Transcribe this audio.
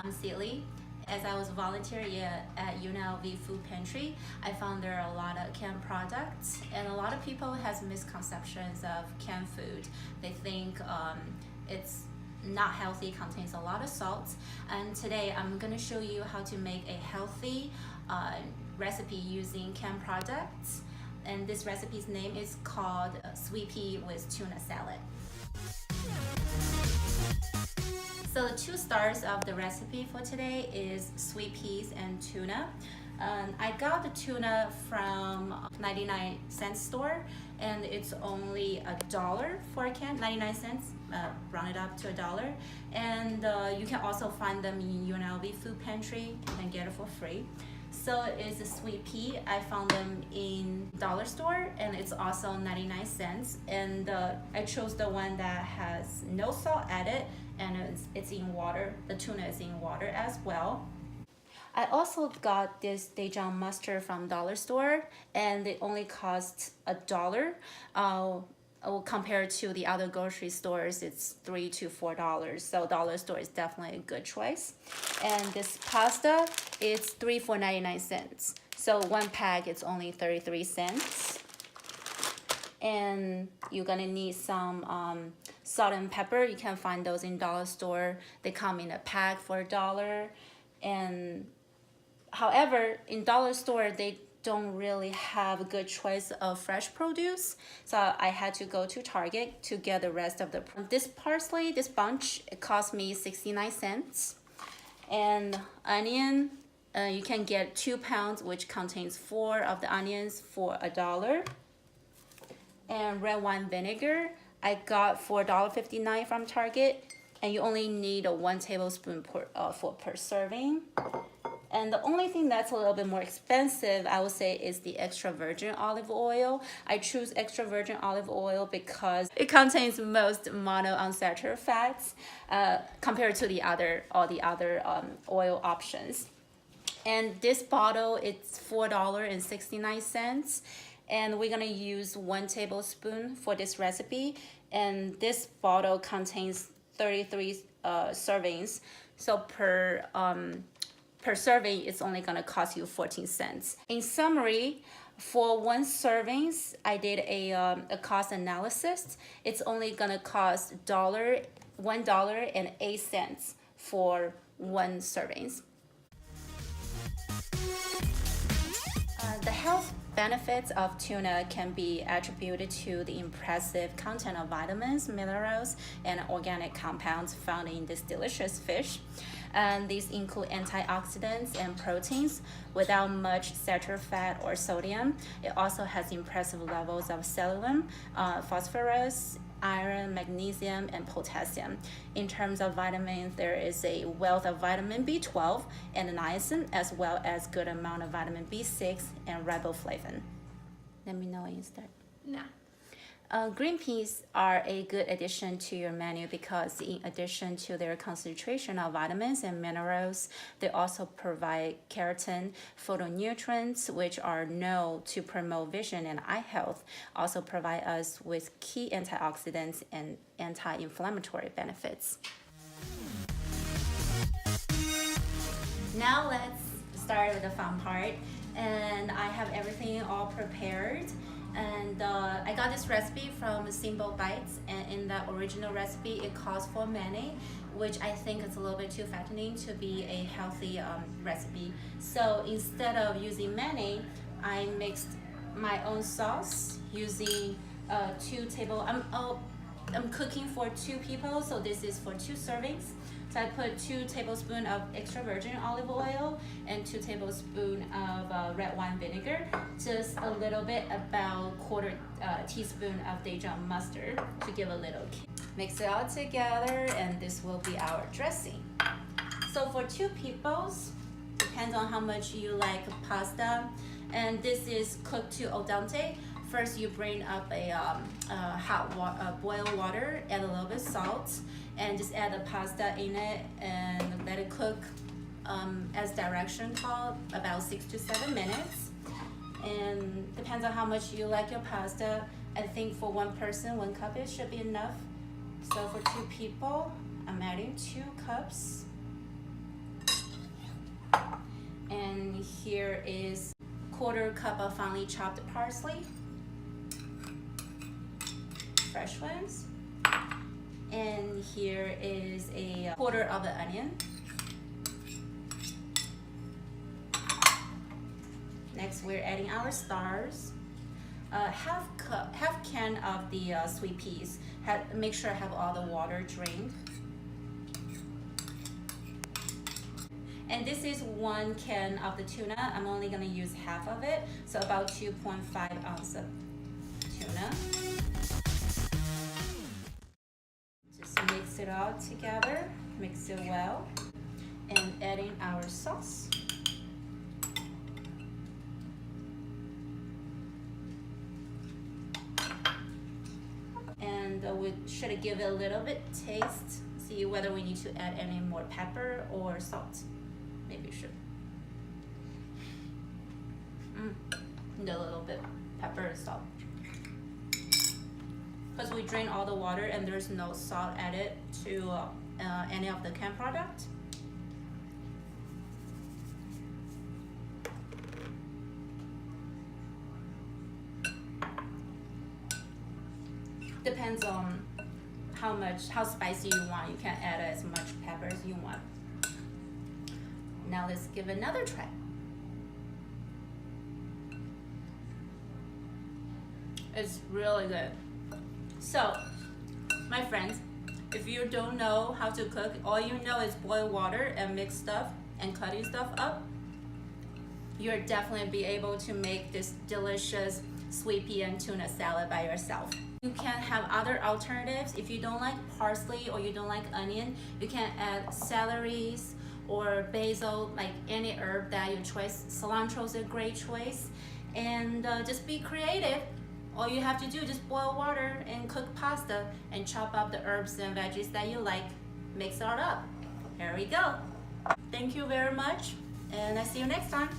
I'm Sili. As I was volunteering at UNLV Food Pantry, I found there are a lot of canned products, and a lot of people has misconceptions of canned food. They think it's not healthy, contains a lot of salt. And today I'm gonna show you how to make a healthy recipe using canned products. And this recipe's name is called sweet pea with tuna salad. So the two stars of the recipe for today is sweet peas and tuna. I got the tuna from 99-cent store, and it's only $1 for a can, 99 cents, rounded up to $1. And you can also find them in UNLV Food Pantry. You can get it for free. So it's a sweet pea. I found them in dollar store, and it's also 99 cents. And I chose the one that has no salt added, and it's in water. The tuna is in water as well. I also got this Dijon mustard from dollar store, and it only cost $1. Compared to the other grocery stores, it's $3 to $4. So dollar store is definitely a good choice. And this pasta, it's 3 for 99 cents. So one pack, it's only 33 cents. And you're gonna need some salt and pepper. You can find those in dollar store. They come in a pack for $1. And however, in dollar store, they don't really have a good choice of fresh produce, so I had to go to Target to get the rest of the. This parsley, this bunch, it cost me 69 cents. And onion, you can get 2 pounds, which contains 4 of the onions for $1. And red wine vinegar, I got for $1.59 from Target, and you only need 1 tablespoon per serving. And the only thing that's a little bit more expensive, I would say, is the extra virgin olive oil. I choose extra virgin olive oil because it contains most monounsaturated fats compared to all the other oil options. And this bottle, it's $4.69. And we're gonna use 1 tablespoon for this recipe. And this bottle contains 33 servings. So per serving, it's only gonna cost you 14 cents. In summary, for 1 servings, I did a cost analysis. It's only gonna cost $1.08 for 1 servings. The health benefits of tuna can be attributed to the impressive content of vitamins, minerals, and organic compounds found in this delicious fish. And these include antioxidants and proteins without much saturated fat or sodium. It also has impressive levels of selenium, phosphorus, iron, magnesium, and potassium. In terms of vitamins, there is a wealth of vitamin B12 and niacin, as well as good amount of vitamin B6 and riboflavin. Let me know when you start. No. Green peas are a good addition to your menu because in addition to their concentration of vitamins and minerals, they also provide keratin, phytonutrients, which are known to promote vision and eye health, also provide us with key antioxidants and anti-inflammatory benefits. Now let's start with the fun part. And I have everything all prepared. And I got this recipe from Simple Bites, and in the original recipe it calls for mayonnaise, which I think is a little bit too fattening to be a healthy recipe. So instead of using mayonnaise, I mixed my own sauce using I'm cooking for 2 people, so this is for 2 servings. So I put 2 tablespoons of extra virgin olive oil and 2 tablespoons of red wine vinegar, just a little bit, about 1/4 teaspoon of Dijon mustard to give a little kick. Mix it all together, and this will be our dressing. So for 2 people, depends on how much you like pasta, and this is cooked to al dente. First, you bring up a boiled water, add a little bit of salt, and just add the pasta in it and let it cook as direction called about 6 to 7 minutes. And depends on how much you like your pasta. I think for 1 person, 1 cup it should be enough. So for 2 people, I'm adding 2 cups. And here is quarter cup of finely chopped parsley, fresh ones. And here is a quarter of the onion. Next, we're adding our stars. Half can of the sweet peas. Make sure I have all the water drained. And this is 1 can of the tuna. I'm only gonna use half of it, so about 2.5 ounces of tuna. Just mix it all together, mix it well, and adding our sauce. And we should give it a little bit taste, see whether we need to add any more pepper or salt. Maybe we should. And a little bit pepper and salt. Because we drain all the water and there's no salt added to any of the canned product. Depends on how spicy you want. You can add as much pepper as you want. Now let's give another try. It's really good. So, my friends, if you don't know how to cook, all you know is boil water and mix stuff and cutting stuff up, you'll definitely be able to make this delicious sweet pea and tuna salad by yourself. You can have other alternatives. If you don't like parsley or you don't like onion, you can add celeries or basil, like any herb that you choose. Cilantro is a great choice. And just be creative. All you have to do is just boil water and cook pasta and chop up the herbs and veggies that you like. Mix it all up. Here we go. Thank you very much, and I'll see you next time.